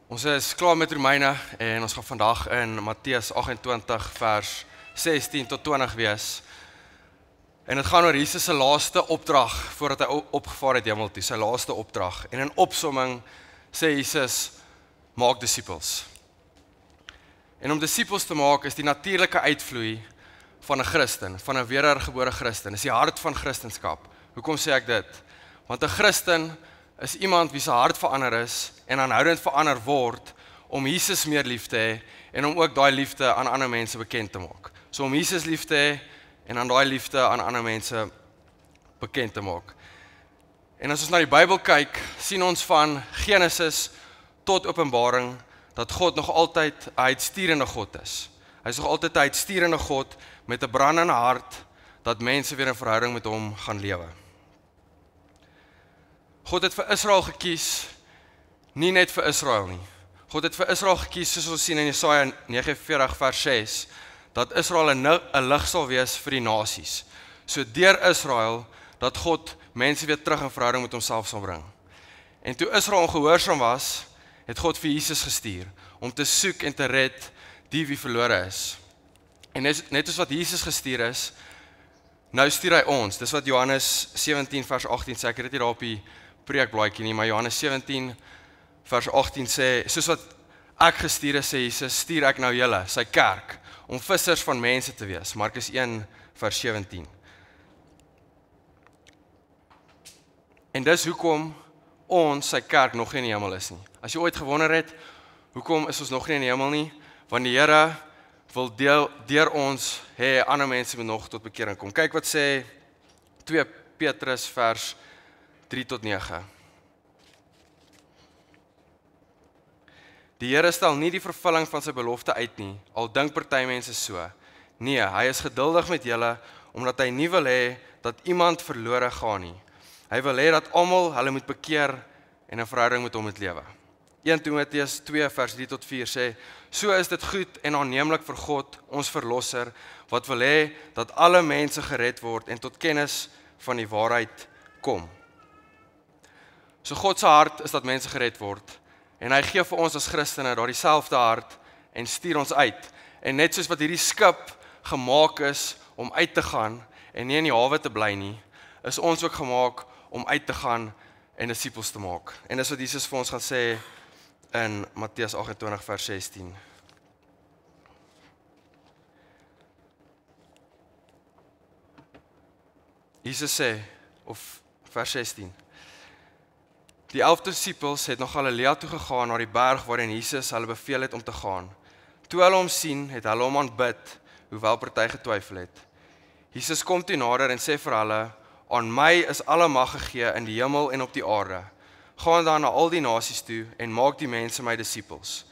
Ons is klaar met Romeine en ons gaan vandag in Matteus 28 vers 16 tot 20 wees. En dit gaan oor Jesus se laaste opdrag voordat hy opgevaar het hemel toe, sy laaste opdrag. En in opsomming sê Jesus, maak disippels. En om disippels te maak is die natuurlike uitvloei van 'n Christen, van 'n wedergebore Christen. Dis die hart van Christendom. Hoekom sê ek dit? Want 'n Christen is iemand wie se hart verander is en aanhoudend verander word om Jesus meer lief te hê en om ook daai liefde aan ander mense bekend te maak. So om Jesus lief te hê en aan daai liefde aan ander mense bekend te maak. En as ons na die Bybel kyk, sien ons van Genesis tot Openbaring dat God nog altyd 'n uitsturende God is. Hy is nog altyd 'n uitsturende God met 'n brandende hart dat mense weer in verhouding met hom gaan lewe. God het vir Israel gekies, nie net vir Israel nie. God het vir Israel gekies, soos ons sien in Jesaja 49 vers 6, dat Israel 'n lig sal wees vir die nasies. So deur Israel, dat God mense weer terug in verhouding met homself sal bring. En toe Israel ongehoorsaam was, het God vir Jesus gestuur, om te soek en te red die wie verlore is. En net as wat Jesus gestuur is, nou stuur hy ons. Dis wat Johannes 17 vers 18 sê, ek het dit hier daar op die preekblaadjie nie, maar Johannes 17 vers 18 sê, soos wat ek gestuur is, sê Jesus, stuur ek nou julle, sy kerk, om vissers van mense te wees. Markus 1 vers 17. En dis hoekom ons, sy kerk, nog nie in die hemel is nie. As jy ooit gewonder het, hoekom is ons nog nie in die hemel nie? Want die Here wil deur ons hê ander mense moet nog tot bekering kom. Kyk wat sê 2 Petrus vers 3 tot 9. Die Here stel nie die vervulling van sy belofte uit nie, al dink party mense so. Nee, hy is geduldig met julle, omdat hy nie wil hê dat iemand verlore gaan nie. Hy wil hê dat almal hulle moet bekeer en 'n verhouding met hom moet lewe. 1 Timoteus 2 vers 3 tot 4 sê, so is dit goed en aanneemlik vir God, ons verlosser, wat wil hê dat alle mense gered word en tot kennis van die waarheid kom. So God se hart is dat mense gered word, en hy gee vir ons as Christene daardie selfde hart en stuur ons uit. En net soos wat hierdie skip gemaak is om uit te gaan en nie in die hawe te bly nie, is ons ook gemaak om uit te gaan en disippels te maak. En dis wat Jesus vir ons gaan sê in Matteus 28 vers 16. Jesus sê, of vers 16, die 11 disippels het na Galilea toe gegaan, na die berg waarin Jesus hulle beveel het om te gaan. Toe hulle hom sien, het hulle hom aanbid, hoewel party getwyfel het. Jesus kom toe nader en sê vir hulle, aan my is alle mag gegee in die hemel en op die aarde. Gaan dan na al die nasies toe en maak die mense my disippels.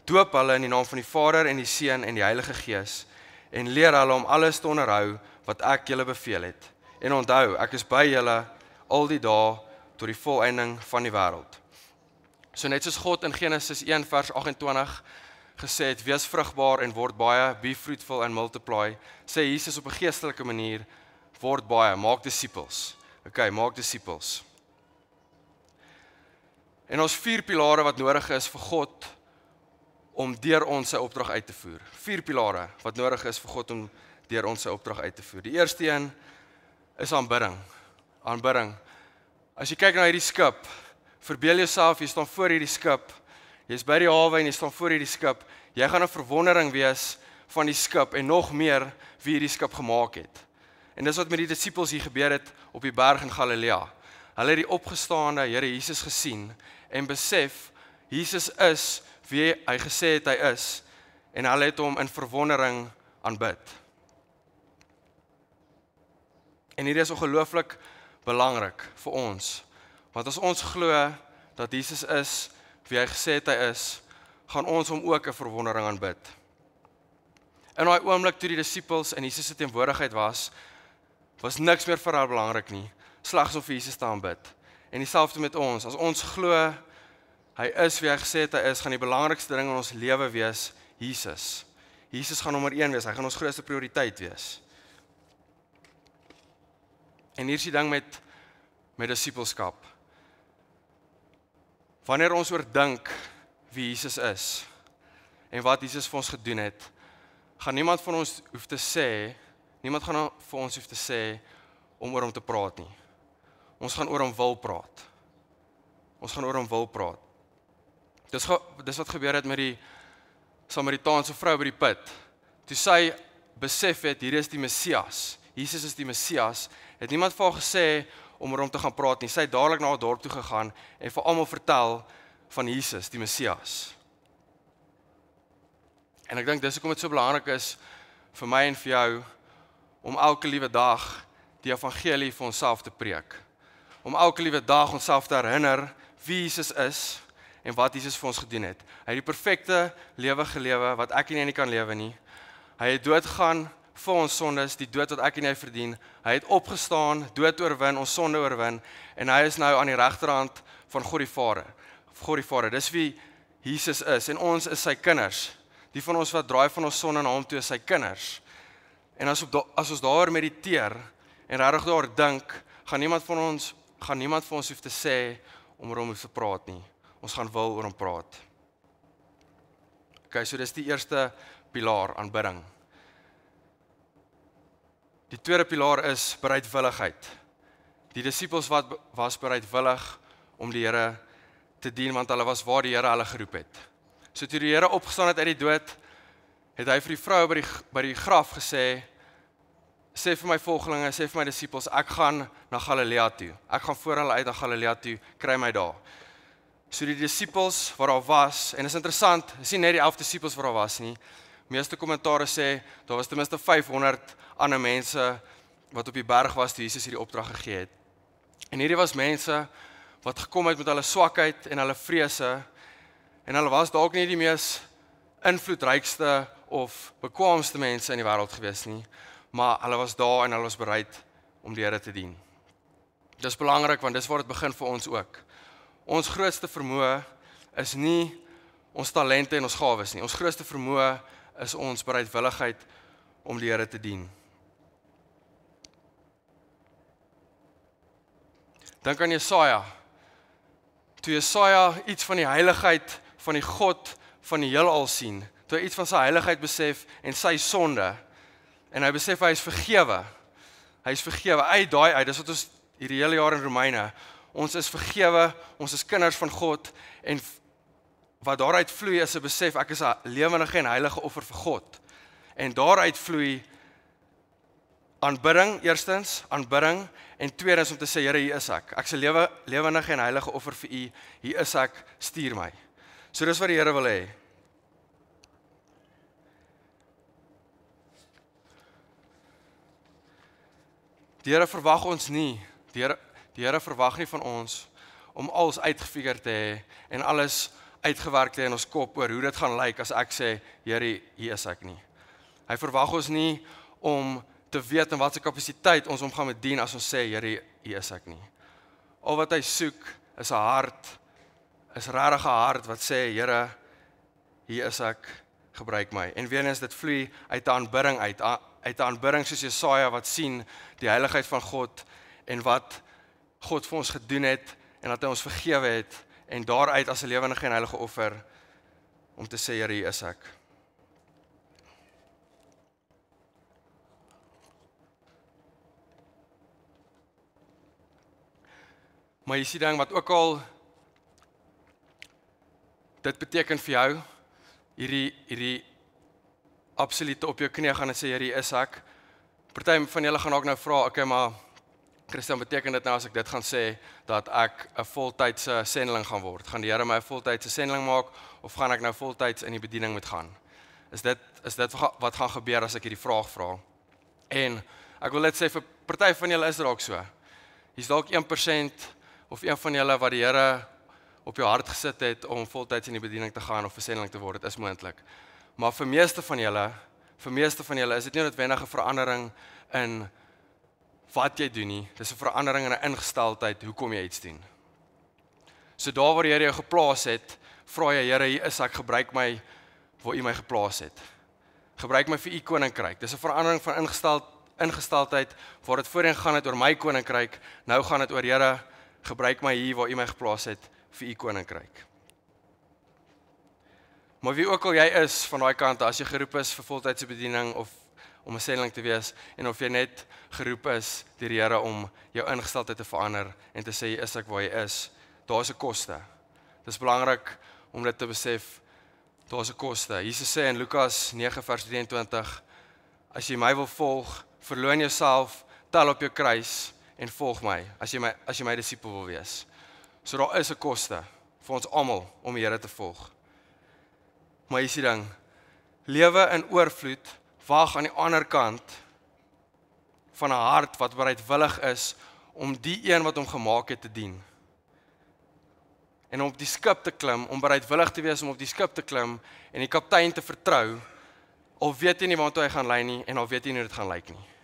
Doop hulle in die naam van die Vader en die Seun en die Heilige Gees en leer hulle om alles te onderhou wat ek julle beveel het. En onthou, ek is by julle al die dae tot die volëinding van die wêreld. So net soos God in Genesis 1 vers 28 gesê het, wees vrugbaar en word baie, be fruitful and multiply, sê Jesus op 'n geestelike manier, word baie, maak disippels. Okay, maak disippels. En ons 4 pilare wat nodig is vir God om deur ons sy opdrag uit te voer. 4 pilare wat nodig is vir God om deur ons sy opdrag uit te voer. Die eerste een is aanbidding. Aanbidding. As jy kyk na hierdie skip, verbeel jouself, jy staan voor hierdie skip, jy is by die hawe en jy staan voor hierdie skip, jy gaan 'n verwondering wees van die skip en nog meer wie hierdie skip gemaak het. En dis wat met die disippels hier gebeur het op die berg in Galilea. Hulle het die opgestaande Here Jesus gesien en besef, Jesus is wie hy gesê het hy is, en hulle het hom in verwondering aanbid. En hierdie is ongelooflik belangrik vir ons, want as ons glo dat Jesus is wie hy gesê het hy is, gaan ons hom ook 'n verwondering aanbid. In daai oomblik toe die disippels in Jesus se teenwoordigheid was niks meer vir hulle belangrik nie, slegs om vir Jesus te aanbid. En dieselfde met ons, as ons glo hy is wie hy gesê het hy is, gaan die belangrikste ding in ons lewe wees Jesus. Jesus gaan nommer 1 wees, hy gaan ons grootste prioriteit wees. En hier is die ding met disippelskap. Wanneer ons oordink wie Jesus is en wat Jesus vir ons gedoen het, gaan niemand van ons hoef te sê, niemand gaan vir ons hoef te sê om oor hom te praat nie. Ons gaan oor hom wil praat. Ons gaan oor hom wil praat. Dis wat gebeur het met die Samaritaanse vrou by die put. Toe sy besef het, hier is die Messias, Jesus is die Messias, het niemand vir haar gesê om oor hom te gaan praat nie. Sy het dadelik na haar dorp toe gegaan en vir almal vertel van Jesus, die Messias. En ek dink dis hoekom dit so belangrik is vir my en vir jou om elke liewe dag die evangelie vir onsself te preek. Om elke liewe dag onsself te herinner wie Jesus is en wat Jesus vir ons gedoen het. Hy het die perfekte lewe gelewe wat ek en jy nie kan lewe nie. Hy het dood gegaan vir ons sondes, die dood wat ek en jy verdien. Hy het opgestaan, dood oorwin, ons sonde oorwin en hy is nou aan die regterhand van God die Vader. Dis wie Jesus is en ons is sy kinders. Die van ons wat draai van ons sonde na hom toe is sy kinders. En as ons daaroor mediteer en regtig daaroor dink, gaan niemand van ons hoef te sê om oor hom te praat nie. Ons gaan wil oor hom praat. Okay, so dis die eerste pilaar, aanbidding. Die tweede pilaar is bereidwilligheid. Die disippels was bereidwillig om die Here te dien, want hulle was waar die Here hulle geroep het. So toe die Here opgestaan het uit die dood, het hy vir die vrou by die graf gesê, sê vir my volgelinge, sê vir my disippels, ek gaan na Galilea toe. Ek gaan voor hulle uit na Galilea toe, kry my daar. So die disippels wat daar was, en is interessant, is nie net die 11 disippels wat daar was nie. Meeste kommentare sê, daar was ten minste 500 ander mense wat op die berg was toe Jesus hierdie opdrag gegee het. En hierdie was mense wat gekom het met hulle swakheid en hulle vrese, en hulle was dalk nie die mees invloedrykste of bekwaamste mense in die wêreld gewees nie, maar hulle was daar en hulle was bereid om die Here te dien. Dis belangrik want dis waar dit begin vir ons ook. Ons grootste vermoë is nie ons talente en ons gawes nie. Ons grootste vermoë is ons bereidwilligheid om die Here te dien. Dink aan Jesaja. Toe Jesaja iets van die heiligheid van die God van die heelal sien, toe hy iets van sy heiligheid besef en sy sonde, en hy besef hy is vergewe. Hy is vergewe uit daai uit. Dis wat ons hierdie hele jaar in Romeine, ons is vergewe, ons is kinders van God, en wat daaruit vloei is 'n besef, ek is 'n lewendige en heilige offer vir God. En daaruit vloei aanbidding, eerstens, aanbidding, en tweedens om te sê, Here, hier is ek. Ek is 'n lewendige en heilige offer vir U, hier is ek, stuur my. So dis wat die Here wil hê. Die Here verwag ons nie, die Here verwag nie van ons om alles uitgefigure te hê en alles uitgewerk te hê in ons kop oor hoe dit gaan lyk as ek sê, Here, hier is ek nie. Hy verwag ons nie om te weet in watter kapasiteit ons hom gaan met dien as ons sê, Here, hier is ek nie. Al wat hy soek is 'n hart, is regtig 'n hart wat sê, Here, hier is ek, gebruik my. En weer eens dit vloei uit 'n aanbidding uit 'n aanbidding soos Jesaja wat sien die heiligheid van God en wat God vir ons gedoen het en dat hy ons vergewe het en daaruit as 'n lewendige en heilige offer om te sê, Here, hier is ek. Maar jy sien ding wat ook al dit beteken vir jou, hierdie absolute op jou knie gaan en sê, Here, hier is ek. Party van julle gaan ook nou vra, okay, maar Christian, beteken dit nou as ek dit gaan sê, dat ek 'n voltydse sendeling gaan word? Gaan die Here my 'n voltydse sendeling maak, of gaan ek nou voltyds in die bediening moet gaan? Is dit wat gaan gebeur as ek hierdie vraag vra? En ek wil net sê, vir party van julle is dit ook so. Hier's dalk 1% of een van julle wat die Here op jou hart gesit het om voltyds in die bediening te gaan of 'n sendeling te word, dit is moontlik. Maar vir meeste van julle is dit nie noodwendig 'n verandering in wat jy doen nie, dis 'n verandering in 'n ingesteldheid, hoekom jy iets doen. So daar waar die Here jou geplaas het, vra jy, Here, hier is ek, gebruik my waar U my geplaas het. Gebruik my vir U koninkryk. Dis 'n verandering van ingesteldheid, waar dit voorheen gaan het oor my koninkryk, nou gaan dit oor, Here, gebruik my hier waar U my geplaas het vir U koninkryk. Maar wie ook al jy is van daai kant, as jy geroep is vir voltydse bediening of om 'n sendeling te wees en of jy net geroep is deur die Here om jou ingesteldheid te verander en te sê jy is ek waar jy is, daar's 'n koste. Dis belangrik om dit te besef, daar's 'n koste. Jesus sê in Lukas 9 vers 23, as jy my wil volg, verloon jouself, tel op jou kruis en volg my, as jy my disipel wil wees. So daar is 'n koste vir ons almal om die Here te volg. Maar hier is die ding, lewe in oorvloed wag aan die ander kant van 'n hart wat bereidwillig is om die een wat hom gemaak het te dien. En om op die skip te klim, om bereidwillig te wees om op die skip te klim en die kaptein te vertrou, al weet jy nie waartoe hy gaan lei nie en al weet jy nie hoe dit gaan lyk nie.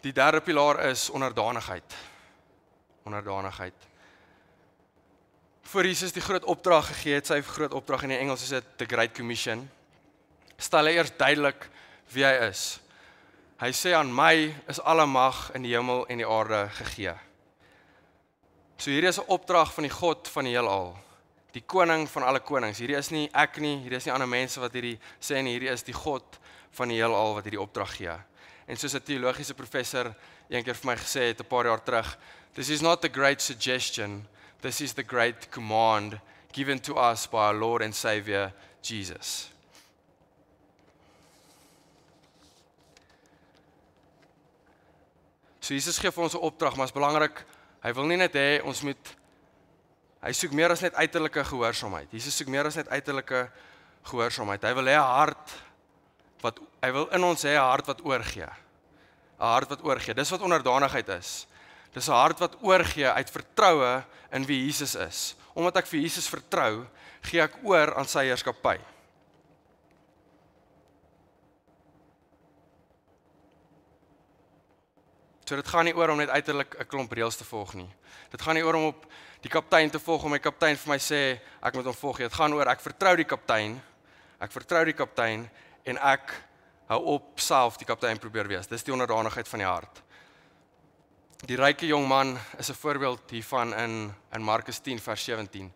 Die derde pilaar is onderdanigheid. Onderdanigheid. Voor Jesus die groot opdrag gegee het, sy groot opdrag in die Engels is dit The Great Commission, stel hy eers duidelik wie hy is. Hy sê aan my is alle mag in die hemel en die aarde gegee. So hierdie is 'n opdrag van die God van die heelal, die koning van alle konings. Hierdie is nie ek nie, hierdie is nie ander mense wat hierdie sê nie, hierdie is die God van die heelal wat hierdie opdrag gee. En soos 'n teologiese professor eendag vir my gesê het 'n paar jaar terug, this is not the great suggestion, this is the great command given to us by our Lord and Savior Jesus. So Jesus gee vir ons 'n opdrag, maar is belangrik, hy wil nie net hê ons moet, hy soek meer as net uiterlike gehoorsaamheid. Jesus soek meer as net uiterlike gehoorsaamheid. Hy wil hê 'n hart hy wil in ons hê 'n hart wat oorgee. 'n Hart wat oorgee. Dis wat onderdanigheid is. Dis 'n hart wat oorgee uit vertroue in wie Jesus is. Omdat ek vir Jesus vertrou, gee ek oor aan sy heerskappy. So dit gaan nie oor om net uiterlik 'n klomp reëls te volg nie. Dit gaan nie oor om op die kaptein te volg, om my kaptein vir my sê, ek moet hom volg. Dit gaan oor, ek vertrou die kaptein, en ek hou op self die kaptein probeer wees. Dis die onderdanigheid van die hart. Die ryke jong man is 'n voorbeeld hiervan in Markus 10 vers 17.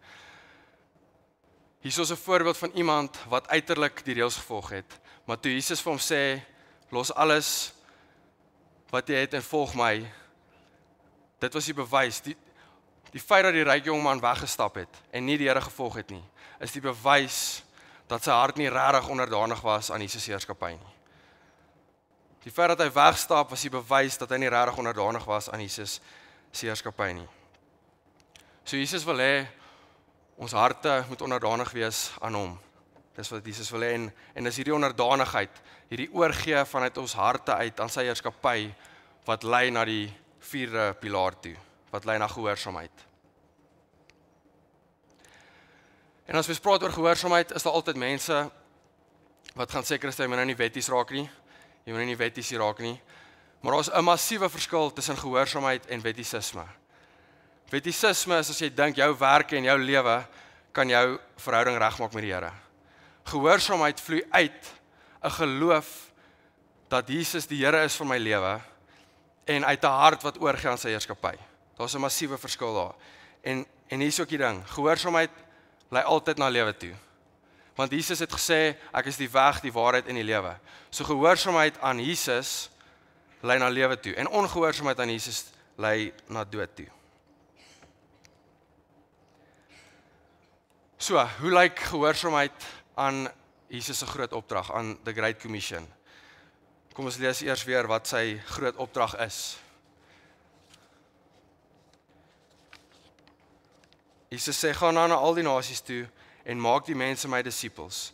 Hier is 'n voorbeeld van iemand wat uiterlik die reëls gevolg het, maar toe Jesus vir hom sê, los alles wat jy het en volg my, dit was die bewys, die feit dat die ryke jong man weggestap het en nie die Here gevolg het nie, is die bewys dat sy hart nie regtig onderdanig was aan Jesus se heerskappy nie. Die feit dat hy wegstap was die bewys dat hy nie regtig onderdanig was aan Jesus se heerskappy nie. So Jesus wil hê ons harte moet onderdanig wees aan hom. Dis wat Jesus wil hê en dis hierdie onderdanigheid, hierdie oorgee vanuit ons harte uit aan sy heerskappy wat lei na die vierde pilaar toe, wat lei na gehoorsaamheid. En as ons praat oor gehoorsaamheid, is daar altyd mense wat gaan sê Christus, jy moet nou nie wetties raak nie. Jy moet nie wetties raak nie. Maar daar's 'n massiewe verskil tussen gehoorsaamheid en wettisisme. Wettisisme is as jy dink jou werke en jou lewe kan jou verhouding regmaak met die Here. Gehoorsaamheid vloei uit 'n geloof dat Jesus die Here is van my lewe en uit 'n hart wat oorgee aan sy heerskappy. Daar's 'n massiewe verskil daar. En hier is ook die ding, gehoorsaamheid lei altyd na lewe toe. Want Jesus het gesê, ek is die weg, die waarheid en die lewe. So gehoorsaamheid aan Jesus lei na lewe toe en ongehoorsaamheid aan Jesus lei na dood toe. So, hoe lyk gehoorsaamheid aan Jesus se groot opdrag, aan the Great Commission? Kom ons lees eers weer wat sy groot opdrag is. Jesus sê, gaan nou na al die nasies toe en maak die mense my disippels.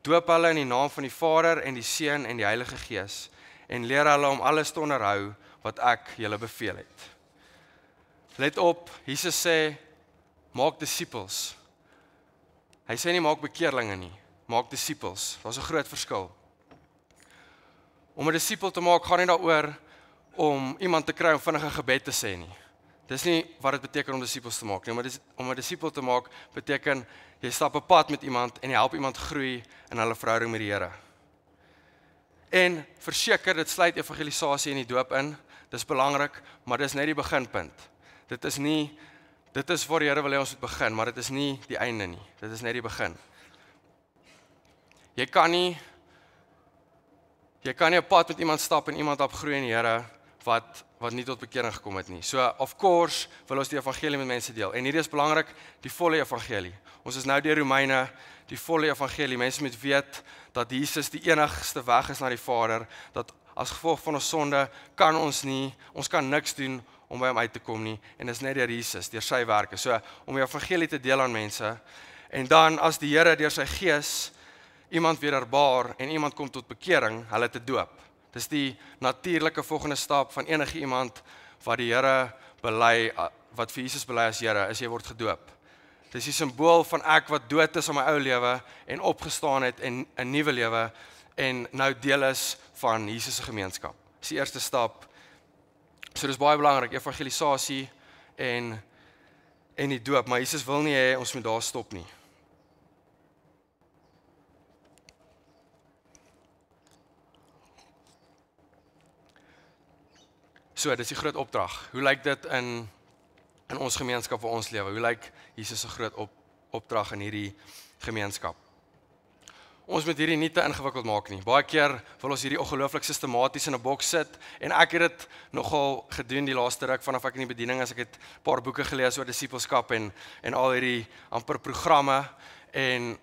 Doop hulle in die naam van die Vader en die Seun en die Heilige Gees en leer hulle om alles te onderhou wat ek julle beveel het. Let op, Jesus sê, maak disippels. Hy sê nie maak bekeerlinge nie, maak disippels. Daar's 'n groot verskil. Om 'n disipel te maak gaan nie daaroor om iemand te kry om vinnig 'n gebed te sê nie. Dis nie wat dit beteken om disippels te maak nie. Om 'n disipel te maak beteken jy stap 'n pad met iemand en jy help iemand groei in hulle verhouding met die Here. En verseker, dit sluit evangelisasie en die doop in. Dis belangrik, maar dis net die beginpunt. Dit is nie Dit is waar die Here wil hê ons moet begin, maar dit is nie die einde nie. Dit is net die begin. Jy kan nie 'n pad met iemand stap en iemand opgroei in die Here wat nie tot bekering gekom het nie. So of course wil ons die evangelie met mense deel. En hierdie is belangrik, die volle evangelie. Ons is nou deur Romeine, die volle evangelie. Mense moet weet dat Jesus die enigste weg is na die Vader, dat as gevolg van ons sonde kan ons kan niks doen om by hom uit te kom nie, en dis net deur Jesus, deur sy werke. So om die evangelie te deel aan mense, en dan as die Here deur sy Gees iemand wederbaar en iemand kom tot bekering, hulle te doop. Dis die natuurlike volgende stap van enige iemand wat die Here bely, wat vir Jesus bely as Here, is jy word gedoop. Dis die simbool van ek wat dood is aan my ou lewe en opgestaan het en 'n nuwe lewe en nou deel is van Jesus se gemeenskap. Dis die eerste stap. So dis baie belangrik, evangelisasie en die doop, maar Jesus wil nie hê ons moet daar stop nie. So, dis die groot opdrag. Hoe lyk dit in ons gemeenskap waar ons lewe? Hoe lyk Jesus se groot opdrag in hierdie gemeenskap? Ons moet hierdie nie te ingewikkeld maak nie. Baie keer wil ons hierdie ongelooflik sistematies in 'n boks sit, en ek het dit nogal gedoen die laaste ruk vanaf ek in die bediening is. Ek het 'n paar boeke gelees oor disippelskap en al hierdie amper programme, en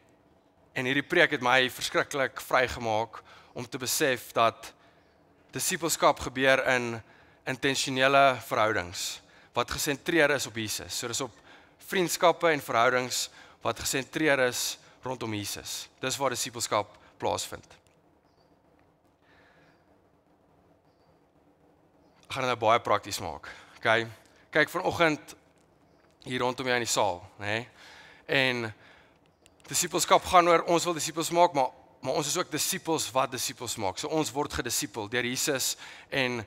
hierdie preek het my verskriklik vrygemaak om te besef dat disippelskap gebeur in intentionele verhoudings wat gesentreer is op Jesus. So dis op vriendskappe en verhoudings wat gesentreer is rondom Jesus. Dis waar disippelskap plaasvind. Ek gaan dit nou baie prakties maak. Okay? Kyk, vanoggend hier rondom jou in die saal, nê? En disippelskap gaan oor ons wil disippels maak, maar ons is ook disippels wat disippels maak. So ons word gedisipel deur Jesus en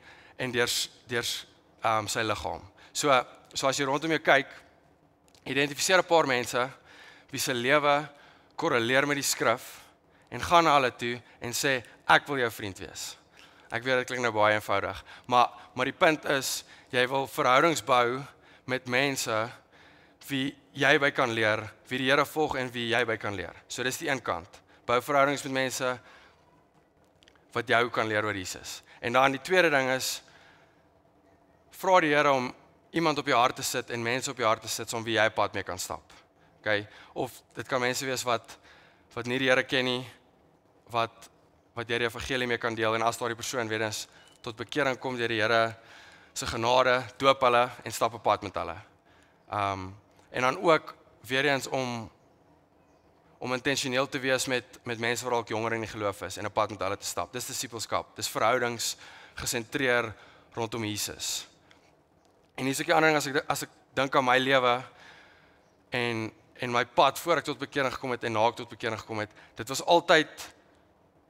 deur sy liggaam. So as jy rondom jou kyk, identifiseer 'n paar mense wie se lewe korreleer met die skrif en gaan na hulle toe en sê ek wil jou vriend wees. Ek weet dit klink nou baie eenvoudig, maar die punt is jy wil verhoudings bou met mense wie jy by kan leer, wie die Here volg en wie jy by kan leer. So dis die een kant. Bou verhoudings met mense wat jou kan leer oor Jesus. En dan die tweede ding is, vra die Here om iemand op jou hart te sit en mense op jou hart te sit om wie jy pad mee kan stap. Okay? Of dit kan mense wees wat nie die Here ken nie, wat jy die evangelie mee kan deel, en as daardie persoon weer eens tot bekering kom deur die Here se genade, doop hulle en stap 'n pad met hulle. En dan ook weer eens om intentioneel te wees met mense wat dalk jonger in die geloof is en 'n pad met hulle te stap. Dis disippelskap. Dis verhoudings gesentreer rondom Jesus. En hier is ook die ander ding, as ek dink aan my lewe en my pad voor ek tot bekering gekom het en na ek tot bekering gekom het,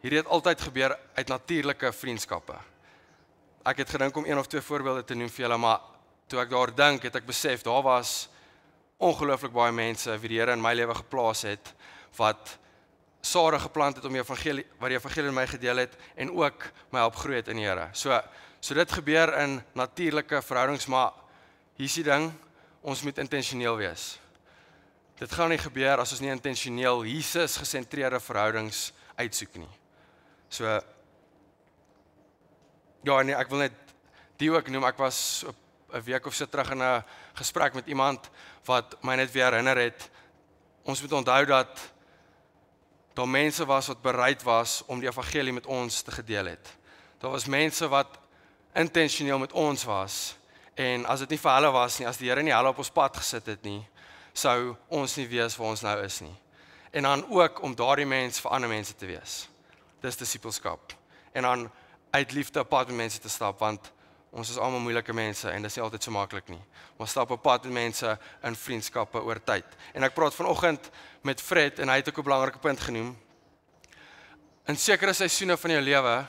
hierdie het altyd gebeur uit natuurlike vriendskappe. Ek het gedink om 1 of 2 voorbeelde te noem vir julle, maar toe ek daar dink, het ek besef, daar was ongelooflik baie mense wie die Here in my lewe geplaas het, wat sade geplant het om wat die evangelie in my gedeel het, en ook my help groei het in die Here. So dit gebeur in natuurlike verhoudings, maar hier is die ding, ons moet intentioneel wees. Dit gaan nie gebeur as ons nie intentioneel Jesus gesentreerde verhoudings uitsoek nie. So, ja nee, ek wil net die ook noem, ek was 'n week of so terug in 'n gesprek met iemand wat my net weer herinner het, ons moet onthou dat daar mense was wat bereid was om die evangelie met ons te gedeel het. Daar was mense wat intentioneel met ons was, en as dit nie vir hulle was nie, as die Here nie hulle op ons pad gesit het nie, sou ons nie weet waar ons nou is nie. En dan ook om daardie mens vir ander mense te wees. Dis disippelskap. En dan uit liefde 'n pad met mense te stap, want ons is almal moeilike mense en dit is nie altyd so maklik nie. Maar stap 'n pad met mense in vriendskappe oor tyd. En ek praat vanoggend met Fred en hy het ook 'n belangrike punt genoem. In sekere seisoene van jou lewe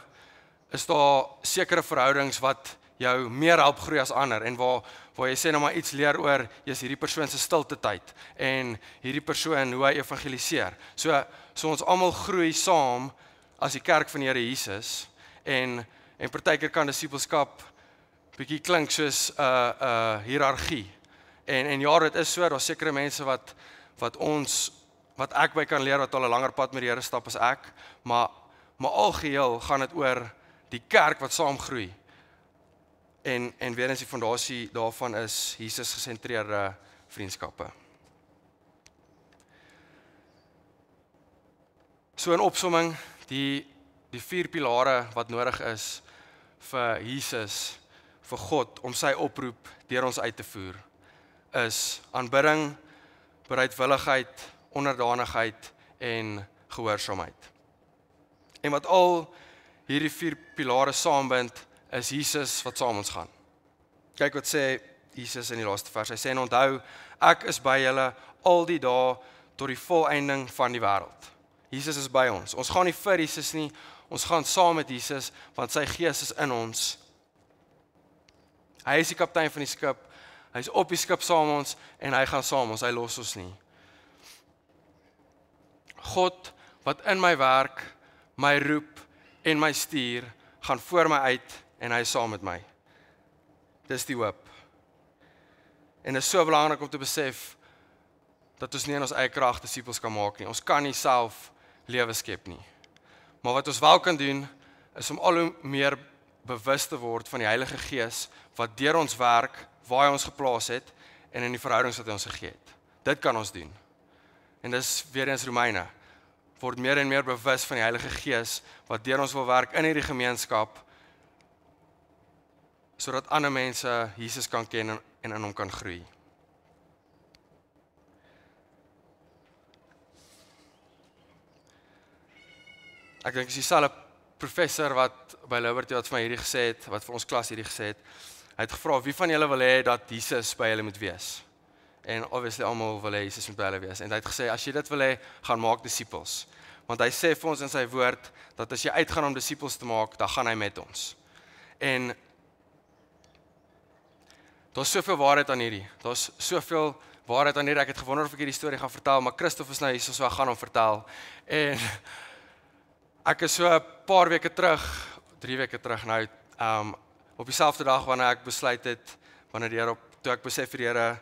is daar sekere verhoudings wat jou meer help groei as ander, en waar jy sê nou maar iets leer oor hierdie persoon se stilte tyd en hierdie persoon hoe hy evangeliseer. So ons almal groei saam as die kerk van die Here Jesus, en partykeer kan disippelskap bietjie klink soos 'n hiërargie, En ja, dit is so, daar's sekere mense wat ek by kan leer, wat al 'n langer pad met die Here stap as ek, maar algeheel gaan dit oor die kerk wat saam groei. En weer eens die fondasie daarvan is Jesus gesentreerde vriendskappe. So in opsomming, die 4 pilare wat nodig is vir Jesus, vir God, om sy oproep deur ons uit te voer, is aanbidding, bereidwilligheid, onderdanigheid en gehoorsaamheid. En wat al hierdie 4 pilare saambind, is Jesus wat saam ons gaan. Kyk wat sê Jesus in die laaste vers. Hy sê, en onthou, ek is by julle al die dae tot die volëinding van die wêreld. Jesus is by ons. Ons gaan nie vir Jesus nie, ons gaan saam met Jesus, want sy gees is in ons. Hy is die kaptein van die skip, hy is op die skip saam met ons, en hy gaan saam ons, hy los ons nie. God, wat in my werk, my roep en my stuur, gaan voor my uit, en hy is saam met my. Dis die hoop. En dit is so belangrik om te besef, dat ons nie in ons eie krag disippels kan maak nie. Ons kan nie self lewe skep nie. Maar wat ons wel kan doen, is om al hoe meer bewus te word van die Heilige Gees, wat deur ons werk, waar hy ons geplaas het, en in die verhoudings wat hy ons gegee het. Dit kan ons doen. En dis weer eens Romeine, word meer en meer bewus van die Heilige Gees, wat deur ons wil werk in hierdie gemeenskap, sodat ander mense Jesus kan ken en in hom kan groei. Ek dink is dieselfde professor wat by Liberty wat vir my hierdie gesê het, wat vir ons klas hierdie gesê het. Hy het gevra, wie van julle wil hê dat Jesus by julle moet wees? En obviously almal wil hê Jesus moet by hulle wees. En hy het gesê, as jy dit wil hê, gaan maak disippels. Want hy sê vir ons in sy woord, dat as jy uitgaan om disippels te maak, dan gaan hy met ons. En daar's soveel waarheid aan hierdie. Daar's soveel waarheid aan hierdie. Ek het gewonder of ek hierdie storie gaan vertel, maar Christof is nou hier, so ek gaan hom vertel. En ek is so 'n paar weke terug, 3 weke terug nou, op dieselfde dag wanneer ek besluit het, wanneer die Here toe ek besef vir die Here,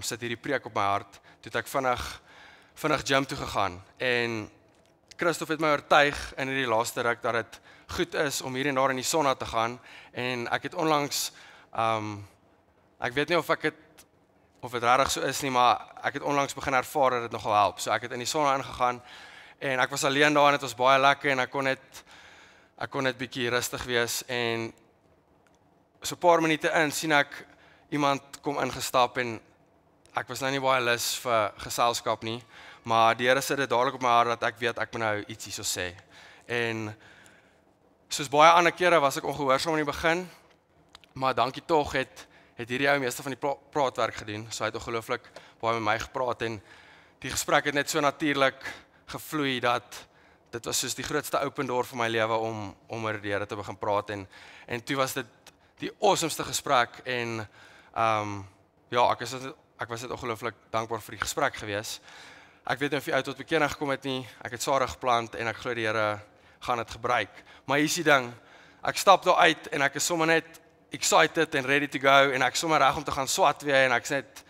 sit hierdie preek op my hart, toe het ek vinnig gym toe gegaan. En Christof het my oortuig in hierdie laaste ruk dat dit goed is om hier en daar in die sonna te gaan. En ek het onlangs, ek weet nie of dit regtig so is nie, maar ek het onlangs begin ervaar dat dit nogal help. So ek het in die sonna ingegaan, en ek was alleen daar en dit was baie lekker, en ek kon net bietjie rustig wees, en so 'n paar minute in, sien ek iemand kom ingestap, en ek was nou nie baie lus vir geselskap nie, maar die Here sit dit dadelik op my hart, dat ek weet, ek moet nou iets hierso sê. En soos baie ander kere was ek ongehoorsaam in die begin, maar dankie tog het hierdie ou meeste van die praatwerk gedoen, so hy het ongelooflik baie met my gepraat, en die gesprek het net so natuurlik gevloei, dat dit was soos die grootste open door vir my lewe om oor die Here te begin praat, en toe was dit die awesomeste gesprek, en ja, ek was net ongelooflik dankbaar vir die gesprek gewees. Ek weet nie of die ou tot bekenning gekom het nie, ek het Sarah geplant, en ek glo die Here gaan dit gebruik. Maar hier is die ding, ek stap daar uit, en ek is sommer net excited en ready to go, en ek is sommer reg om te gaan swat weer, en ek is net,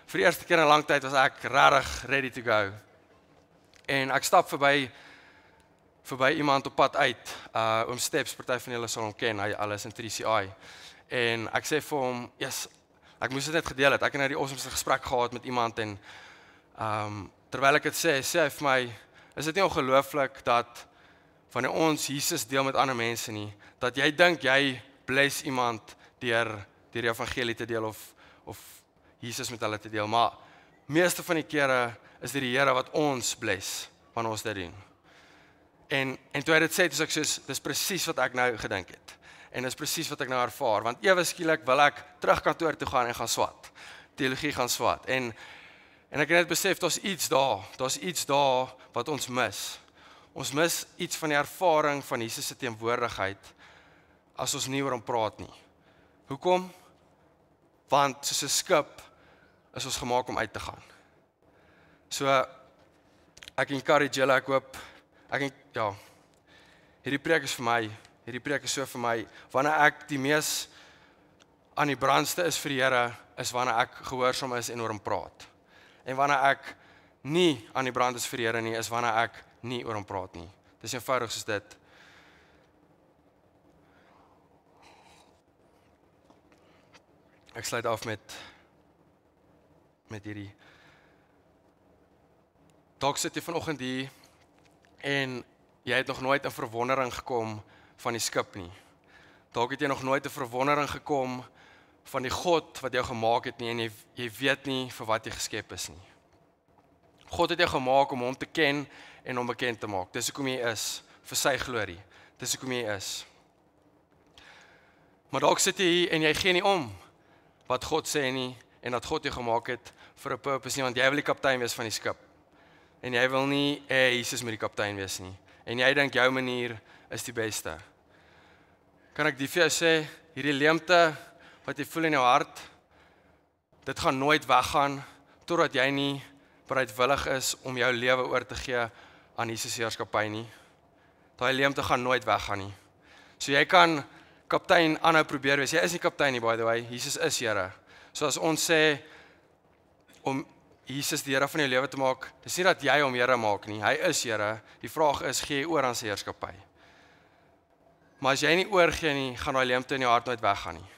vir die eerste keer in 'n lang tyd was ek regtig ready to go. En ek stap verby iemand op pad uit, oom Steps, party van julle sal hom ken, hy alles in 3CI. En ek sê vir hom, yes, ek moes dit net gedeel het, ek het nou die awesomeste gesprek gehad met iemand, en terwyl ek dit sê hy vir my, is dit nie ongelooflik dat wanneer ons Jesus deel met ander mense nie, dat jy dink jy bless iemand deur die evangelie te deel of Jesus met hulle te deel, maar meeste van die kere is dit die Here wat ons bless wanneer ons dit doen. En toe hy dit sê, toe ek soos, dis presies wat ek nou gedink het. En dis presies wat ek nou ervaar, want ewe skielik wil ek terug kantoor toe gaan en gaan swat. Teologie gaan swat. En ek het net besef, daar's iets daar wat ons mis. Ons mis iets van die ervaring van Jesus se teenwoordigheid as ons nie oor hom praat nie. Hoekom? Want soos 'n skip is ons gemaak om uit te gaan. So ek encourage julle, ek hoop hierdie preek is vir my, hierdie preek is so vir my, wanneer ek die mees aan die brandste is vir die Here, is wanneer ek gehoorsaam is en oor hom praat. En wanneer ek nie aan die brand is vir die Here nie, is wanneer ek nie oor hom praat nie. Dis eenvoudig soos dit. Ek sluit af met hierdie. Dalk sit jy vanoggend hier en jy het nog nooit in verwondering gekom van die skip nie. Dalk het jy nog nooit in verwondering gekom van die God wat jou gemaak het nie en jy weet nie vir wat jy geskep is nie. God het jou gemaak om hom te ken en hom bekend te maak. Dis hoekom jy is, vir sy glorie. Dis hoekom jy is. Maar dalk sit jy hier en jy gee nie om wat God sê nie en dat God jou gemaak het vir 'n purpose nie, want jy wil die kaptein wees van die skip. En jy wil nie Jesus moet die kaptein wees nie. En jy dink jou manier is die beste. Kan ek die vir jou sê, hierdie leemte wat jy voel in jou hart, dit gaan nooit weggaan totdat jy nie bereidwillig is om jou lewe oor te gee aan Jesus se heerskappy nie. Daai leemte gaan nooit weggaan nie. So jy kan kaptein aanhou probeer wees. Jy is nie kaptein nie, by the way. Jesus is Here. So as ons sê om Jesus die Here van jou lewe te maak, dis nie dat jy hom Here maak nie. Hy is Here. Die vraag is, gee jy oor aan sy heerskappy? Maar as jy nie oorgee nie, gaan daai leemte in jou hart nooit weggaan nie.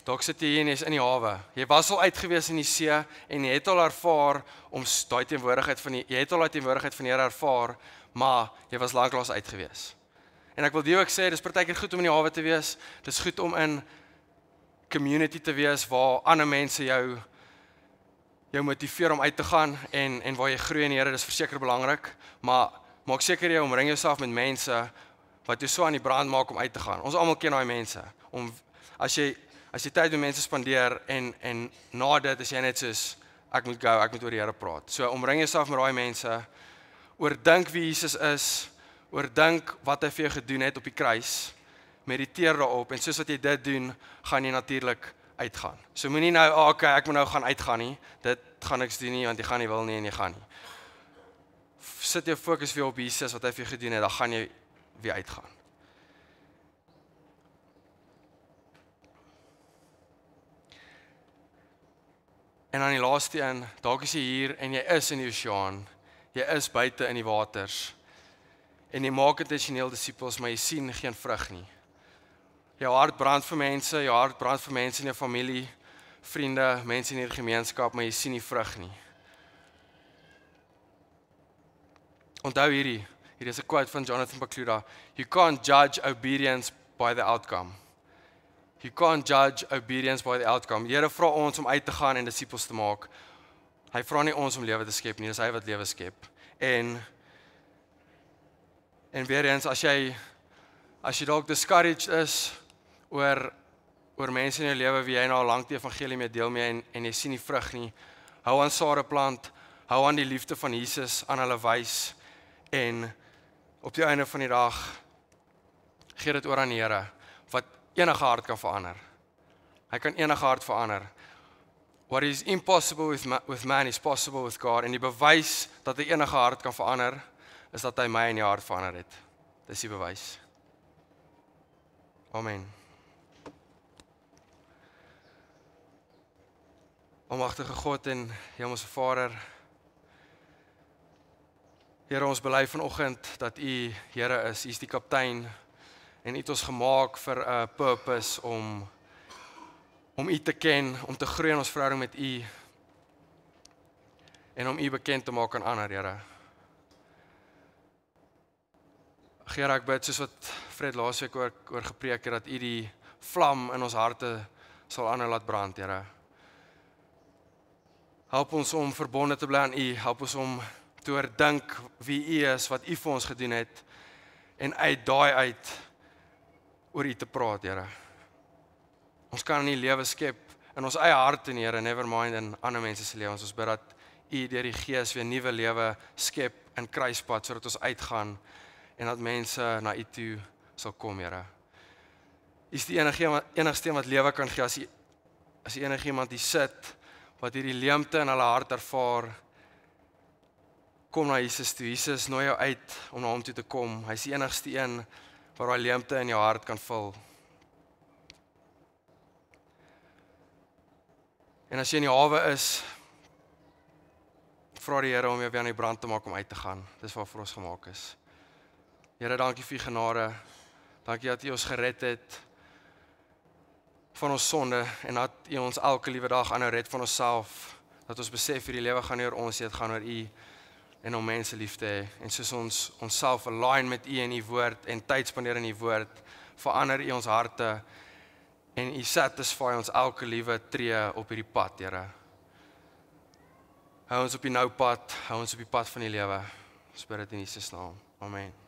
Dalk sit jy hier en jy's in die hawe. Jy was al uit gewees in die see en jy het al ervaar om daai teenwoordigheid van jy het al daai teenwoordigheid van die Here ervaar, maar jy was lanklaas uit gewees. En ek wil jou ook sê, dis partykeer goed om in die hawe te wees. Dis goed om in community te wees waar ander mense jou motiveer om uit te gaan en waar jy groei in die Here, dis verseker belangrik, maar maak seker jy omring jouself met mense wat jou so aan die brand maak om uit te gaan. Ons almal ken daai mense. As jy tyd met mense spandeer en na dit is jy net soos ek moet oor die Here praat. So omring jouself met daai mense, oordink wie Jesus is, oordink wat hy vir jou gedoen het op die kruis, mediteer daarop en soos wat jy dit doen, gaan jy natuurlik uitgaan. So moenie nou, ek moet nou gaan uitgaan nie, dit gaan niks doen nie, want jy gaan nie wil nie en jy gaan nie. Sit jou fokus weer op Jesus, wat hy vir jou gedoen het, dan gaan jy weer uitgaan. En aan die laaste een, dalk is jy hier en jy is in die oseaan, jy is buite in die waters, en jy maak intentioneel disippels, maar jy sien geen vrug nie. Jou hart brand vir mense, jou hart brand vir mense in jou familie, vriende, mense in die gemeenskap, maar jy sien nie vrug nie. Onthou hier is 'n quote van Jonathan Pokluda, you can't judge obedience by the outcome. You can't judge obedience by the outcome. Die Here vra ons om uit te gaan en disippels te maak. Hy vra nie ons om lewe te skep nie, dis hy wat lewe skep. En weer eens, as jy dalk discouraged is oor mense in jou lewe wie jy nou al lank die evangelie mee deel mee en jy sien nie vrug nie, hou aan Sareplant, hou aan die liefde van Jesus aan hulle wys en op die einde van die dag gee dit oor aan die Here wat enige hart kan verander. Hy kan enige hart verander. What is impossible with man is possible with God. En die bewys dat hy enige hart kan verander, is dat hy my in die hart verander het. Dis die bewys. Amen. Almagtige God en Hemelse Vader, Here, ons bely vanoggend dat U Here is, U is die kaptein en U het ons gemaak vir 'n purpose om U te ken, om te groei in ons verhouding met U en om U bekend te maak aan ander, Here. Here, ek bid soos wat Fred laasweek oor gepreek het, dat U die vlam in ons harte sal aanhou laat brand, Here. Help ons om verbonde te bly aan U, help ons om te oordink wie U is, wat U vir ons gedoen het en uit daai uit oor U te praat, Here. Ons kan nie lewe skep in ons eie harte nie, Here, never mind in ander mense se lewens. Ons bid dat U deur die Gees weer nuwe lewe skep in kruispad sodat ons uitgaan en dat mense na U toe sal kom, Here. U is die enigste wat lewe kan gee as enige iemand hier sit wat hierdie leemte in hulle hart ervaar. kom na Jesus toe. Jesus nooi jou uit om na hom toe te kom. Hy is die enigste een waar daai leemte in jou hart kan vul. En as jy in die hawe is, vra die Here om jou weer aan die brand te maak om uit te gaan. Dis waarvoor ons gemaak is. Here, dankie vir u genade. Dankie dat u ons gered het van ons sonde en dat u ons elke liewe dag aanhou red van onsself. Dat ons besef hierdie lewe gaan nie oor ons, dit gaan oor u en om mense lief te hê. En soos ons onsself align met u en u woord en tyd spandeer in u woord, verander u ons harte en u satisfy ons elke liewe tree op hierdie pad, Here. Hou ons op die nou pad, hou ons op die pad van die lewe. Ons bid dit in Jesus naam. Amen.